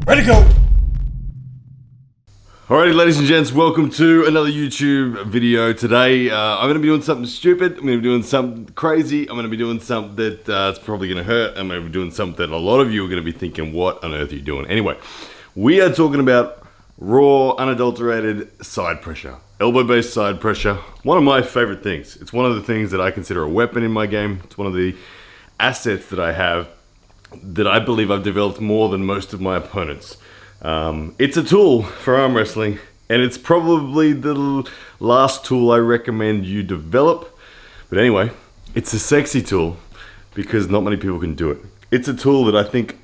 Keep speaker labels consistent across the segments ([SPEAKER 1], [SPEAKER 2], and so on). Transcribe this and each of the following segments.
[SPEAKER 1] Ready to go!
[SPEAKER 2] Alrighty, ladies and gents, welcome to another YouTube video. Today, I'm going to be doing something stupid. I'm going to be doing something crazy. I'm going to be doing something that's probably going to hurt. I'm going to be doing something that a lot of you are going to be thinking, what on earth are you doing? Anyway, we are talking about raw, unadulterated side pressure. Elbow-based side pressure. One of my favorite things. It's one of the things that I consider a weapon in my game. It's one of the assets that I have that I believe I've developed more than most of my opponents. It's a tool for arm wrestling, and it's probably the last tool I recommend you develop. But anyway, it's a sexy tool because not many people can do it. It's a tool that I think,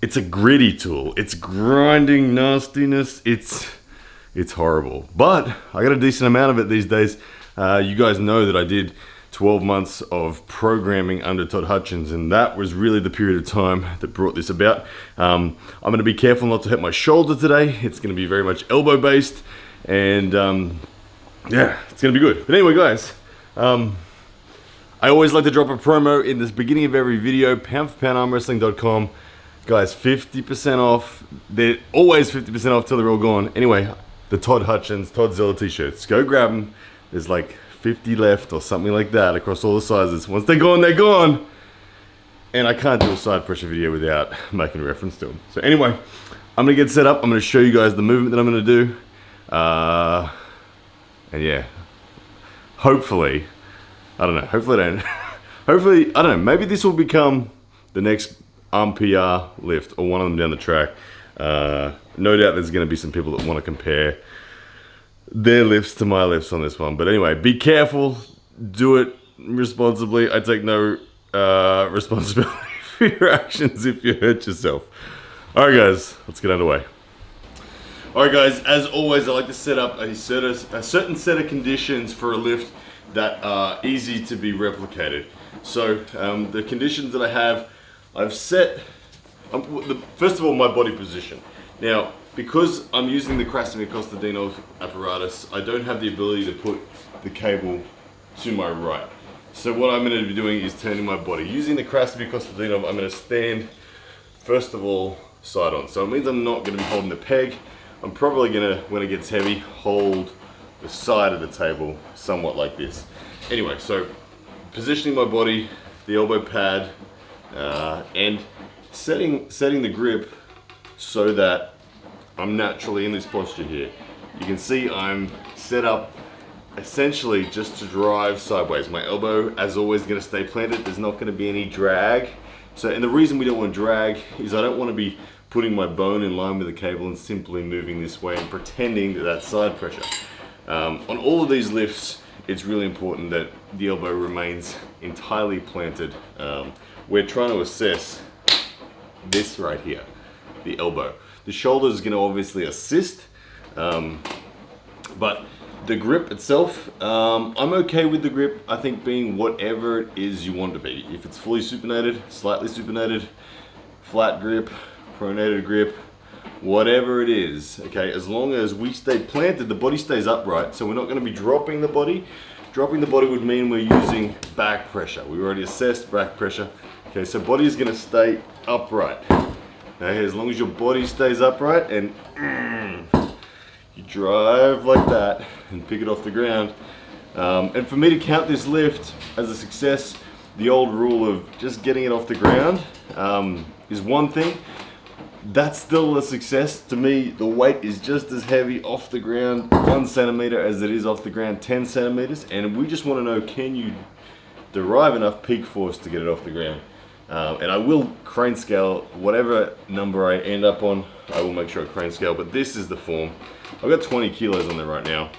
[SPEAKER 2] it's a gritty tool. It's grinding nastiness. It's horrible, but I got a decent amount of it these days. You guys know that I did 12 months of programming under Todd Hutchins, and that was really the period of time that brought this about. I'm going to be careful not to hit my shoulder today. It's going to be very much elbow based, and yeah, it's going to be good. But anyway, guys, I always like to drop a promo in the beginning of every video. poundforpoundarmwrestling.com. Guys, 50% off. They're always 50% off till they're all gone. Anyway, the Todd Hutchins, Todd Zilla t-shirts. Go grab them. There's like 50 left or something like that across all the sizes. Once they're gone, they're gone. And I can't do a side pressure video without making a reference to them. So anyway, I'm gonna get set up. I'm gonna show you guys the movement that I'm gonna do. And yeah, hopefully, I don't know, hopefully I don't, hopefully, I don't know, maybe this will become the next arm PR lift or one of them down the track. No doubt there's gonna be some people that wanna compare their lifts to my lifts on this one. But anyway, be careful, do it responsibly. I take no responsibility for your actions if you hurt yourself. Alright guys, let's get underway. Alright guys, as always I like to set up a certain set of conditions for a lift that are easy to be replicated. So the conditions that I have, I've set, first of all, my body position. Now, because I'm using the Krasimir Kostadinov apparatus, I don't have the ability to put the cable to my right. So what I'm going to be doing is turning my body. Using the Krasimir Kostadinov, I'm going to stand, first of all, side on. So it means I'm not going to be holding the peg. I'm probably going to, when it gets heavy, hold the side of the table somewhat like this. Anyway, so positioning my body, the elbow pad, and setting the grip so that I'm naturally in this posture here. You can see I'm set up essentially just to drive sideways. My elbow, as always, is going to stay planted. There's not going to be any drag. So, and the reason we don't want to drag is I don't want to be putting my bone in line with the cable and simply moving this way and pretending that that's side pressure. On all of these lifts, it's really important that the elbow remains entirely planted. We're trying to assess this right here, the elbow. The shoulder is going to obviously assist, but the grip itself, I'm okay with the grip, I think, being whatever it is you want it to be. If it's fully supinated, slightly supinated, flat grip, pronated grip, whatever it is, okay, as long as we stay planted, the body stays upright, so we're not going to be dropping the body. Dropping the body would mean we're using back pressure. We already assessed back pressure. Okay, so body is going to stay upright. Okay, as long as your body stays upright and you drive like that and pick it off the ground. And for me to count this lift as a success, the old rule of just getting it off the ground is one thing. That's still a success. To me, the weight is just as heavy off the ground 1 centimeter as it is off the ground 10 centimeters. And we just want to know, can you derive enough peak force to get it off the ground? And I will crane scale whatever number I end up on. I will make sure I crane scale, but this is the form. I've got 20 kilos on there right now.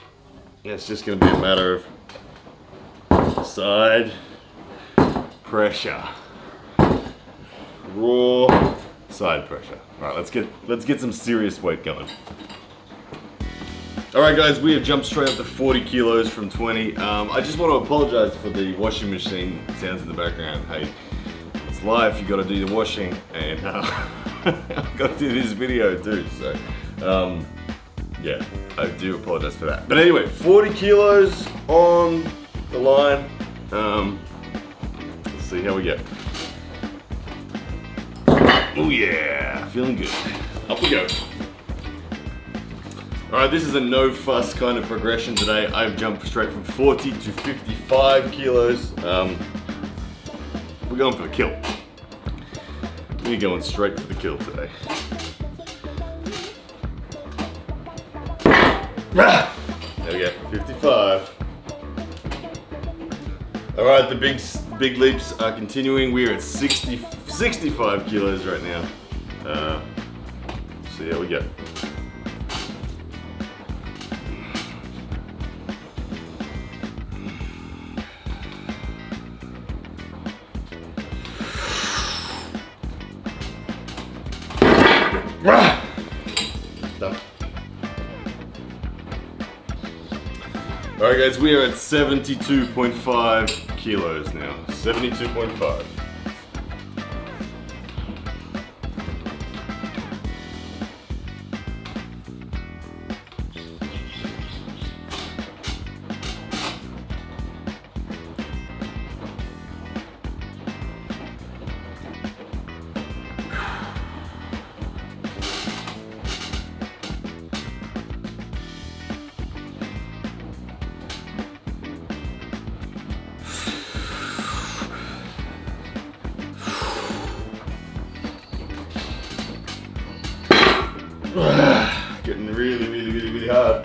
[SPEAKER 2] It's just going to be a matter of side pressure, raw side pressure. All right, let's get some serious weight going. All right, guys, we have jumped straight up to 40 kilos from 20. I just want to apologize for the washing machine sounds in the background. Hey. Life, you got to do the washing, and I've got to do this video too, so yeah, I do apologize for that. But anyway, 40 kilos on the line. Let's see how we get. Oh yeah, feeling good. Up we go. All right, this is a no fuss kind of progression today. I've jumped straight from 40 to 55 kilos. We're going for the kill. We're going straight for the kill today. There we go, 55. All right, the big leaps are continuing. We're at 65 kilos right now. So here we go. Done. All right, guys, we are at 72.5 kilos now. 72.5. Getting really hard.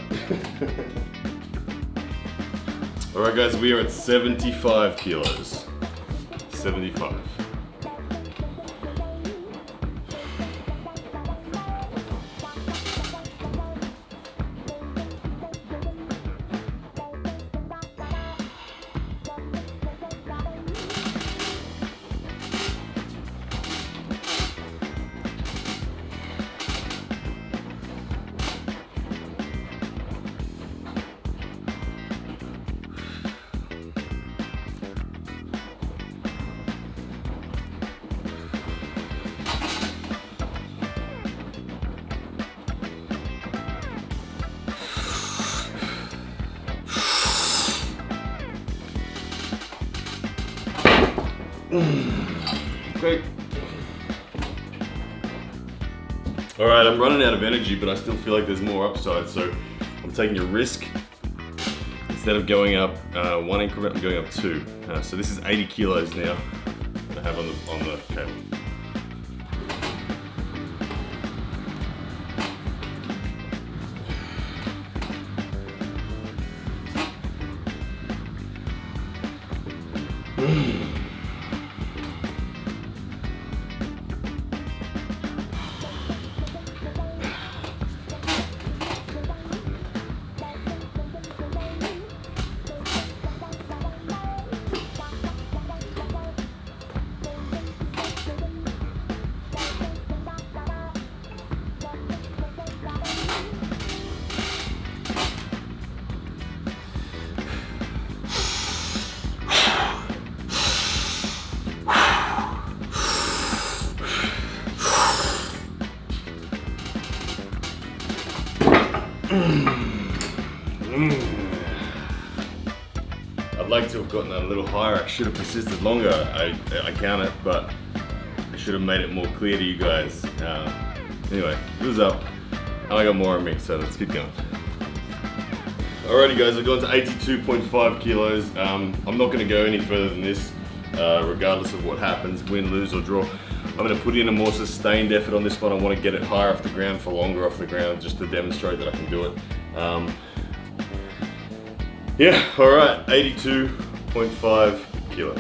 [SPEAKER 2] All right, guys, we are at 75 kilos. 75. Great. All right, I'm running out of energy, but I still feel like there's more upside, so I'm taking a risk. Instead of going up one increment, I'm going up two. So this is 80 kilos now I have on the cable. I'd like to have gotten that a little higher. I should have persisted longer. I count it, but I should have made it more clear to you guys. Anyway, it was up, and I got more on me, so let's keep going. Alrighty guys, I've gone to 82.5 kilos. I'm not gonna go any further than this, regardless of what happens, win, lose, or draw. I'm gonna put in a more sustained effort on this one. I wanna get it higher off the ground for longer off the ground, just to demonstrate that I can do it. Yeah, all right, 82.5 kilos.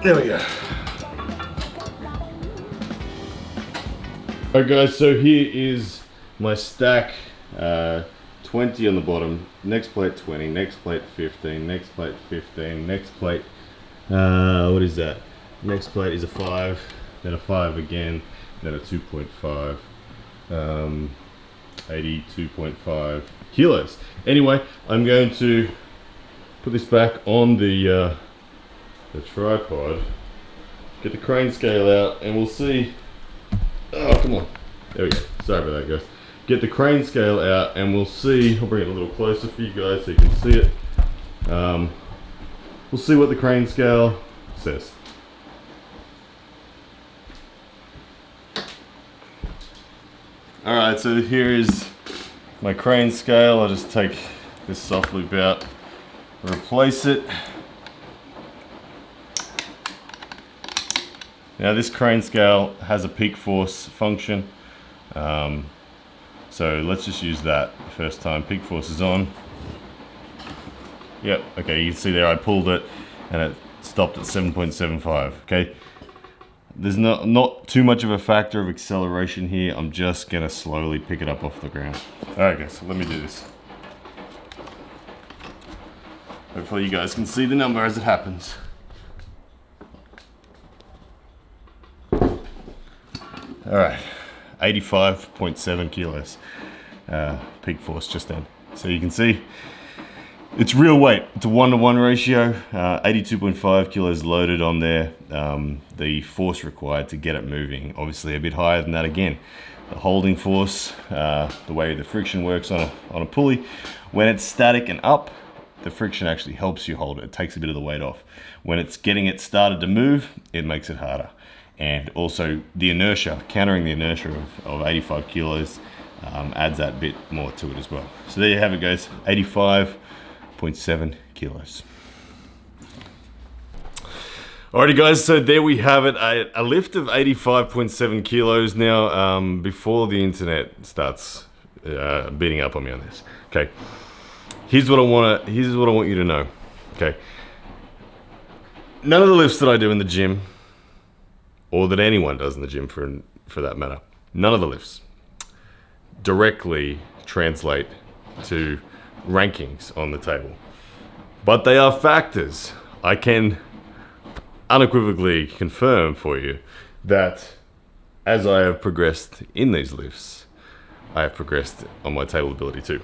[SPEAKER 2] There we go. Alright guys, so here is my stack. 20 on the bottom, next plate 20, next plate 15, next plate 15, next plate, what is that? Next plate is a 5, then a 5 again, then a 2.5. 82.5 kilos. Anyway, I'm going to put this back on the tripod, get the crane scale out, and we'll see. Oh, come on. There we go. Sorry about that, guys. Get the crane scale out, and we'll see. I'll bring it a little closer for you guys so you can see it. We'll see what the crane scale says. Alright, so here is my crane scale. I'll just take this soft loop out, replace it. Now this crane scale has a peak force function, so let's just use that the first time. Peak force is on. Yep, okay, you can see there I pulled it and it stopped at 7.75, okay? There's not too much of a factor of acceleration here. I'm just gonna slowly pick it up off the ground. Alright guys, so let me do this. Hopefully you guys can see the number as it happens. Alright, 85.7 kilos peak force just then. So you can see it's real weight. It's a 1-to-1 ratio, 82.5 kilos loaded on there. The force required to get it moving, obviously a bit higher than that again. The holding force, the way the friction works on a pulley, when it's static and up, the friction actually helps you hold it. It takes a bit of the weight off. When it's getting it started to move, it makes it harder. And also the inertia, countering the inertia of 85 kilos adds that bit more to it as well. So there you have it guys, 85.7 kilos. Alrighty guys, so there we have it, a lift of 85.7 kilos. Now, before the internet starts beating up on me on this, okay, here's what I want you to know, okay. None of the lifts that I do in the gym, or that anyone does in the gym for that matter, none of the lifts directly translate to rankings on the table. But they are factors. I can unequivocally confirm for you that as I have progressed in these lifts, I have progressed on my table ability too.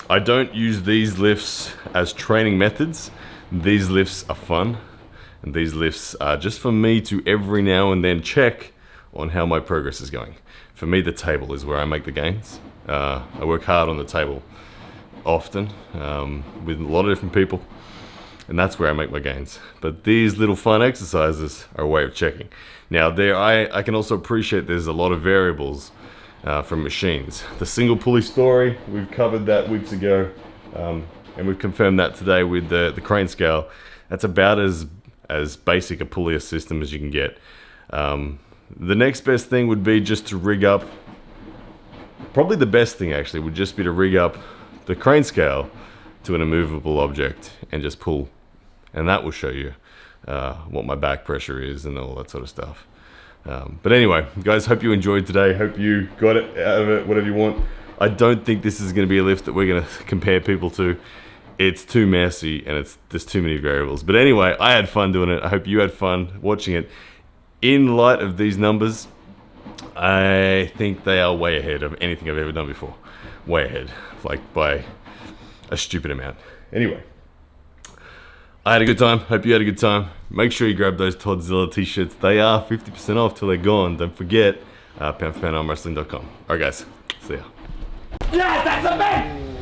[SPEAKER 2] I don't use these lifts as training methods. These lifts are fun, and these lifts are just for me to every now and then check on how my progress is going. For me, the table is where I make the gains. I work hard on the table often with a lot of different people, and that's where I make my gains. But these little fun exercises are a way of checking. Now, I can also appreciate there's a lot of variables from machines. The single pulley story, we've covered that weeks ago, and we've confirmed that today with the crane scale. That's about as basic a pulley system as you can get. The next best thing would be just to rig up, probably the best thing actually would just be to rig up the crane scale to an immovable object and just pull, and that will show you what my back pressure is and all that sort of stuff. But anyway, guys, hope you enjoyed today. Hope you got it out of it, whatever you want. I don't think this is going to be a lift that we're going to compare people to. It's too messy and there's too many variables. But anyway, I had fun doing it. I hope you had fun watching it. In light of these numbers, I think they are way ahead of anything I've ever done before. Way ahead, like by a stupid amount. Anyway, I had a good time. Hope you had a good time. Make sure you grab those Toddzilla t-shirts. They are 50% off till they're gone. Don't forget, poundforpoundarmwrestling.com. Alright guys, see ya.
[SPEAKER 1] Yes, that's a man!